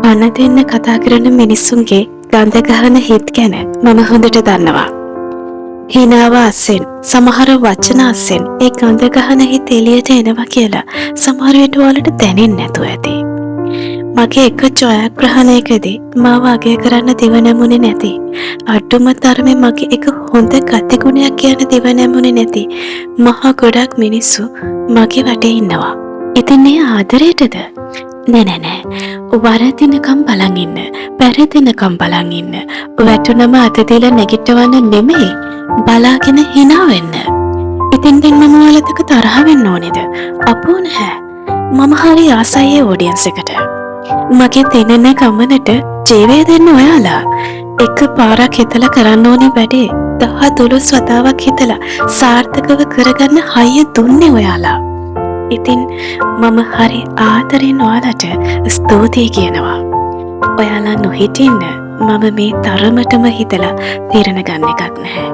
පණ දෙන්න කතා කරන මිනිස්සුන්ගේ ගඳ ගහන හිත් ගැන මම හොඳට දන්නවා. හිනාව අස්සෙන් සමහර වචන අස්සෙන් ඒ ගඳ ගහන හිත් එළියට එනවා කියලා සමහර විට ඔයාලට දැනෙන්නේ නැතුව ඇති. මගේ එක ජයග්‍රහණයකදී මාව අගය කරන්න දිව නැමුනේ නැති. අඩුම තරමේ මගේ එක හොඳ ගතිගුණයක් කියන දිව නැමුනේ නැති. මහා ගොඩක් මිනිස්සු මගේ වටේ ඉන්නවා. ඉතින් මේ ආදරයටද? නෑ. වරදිනකම් බලන් ඉන්න. පැරදිනකම් බලන් ඉන්න. වැටුනම අත දීලා නැගිටවන්න නෙමෙයි. බලාගෙන hina වෙන්න. ඉතින් දැන් මම ඔයාලට තරහ වෙන්න ඕනේද? අපෝ නැහැ. මම හරි ආසයි ඔඩියන්ස් එකට. මගේ දෙනන ගමනට ජීවය දෙන්න ඔයාලා. එක පාරක් හිතලා කරන්න ඕනේ වැඩේ 10-12 වතාවක් හිතලා සාර්ථකව කරගන්න හයිය දුන්නේ ඔයාලා. ඉතින් මම හරි ආදරෙන් ඔයාලට ස්තුතියි කියනවා. ඔයාලා නොහිටින්න මම මේ තරමටම හිතලා තීරණ ගන්න එකක් නැහැ.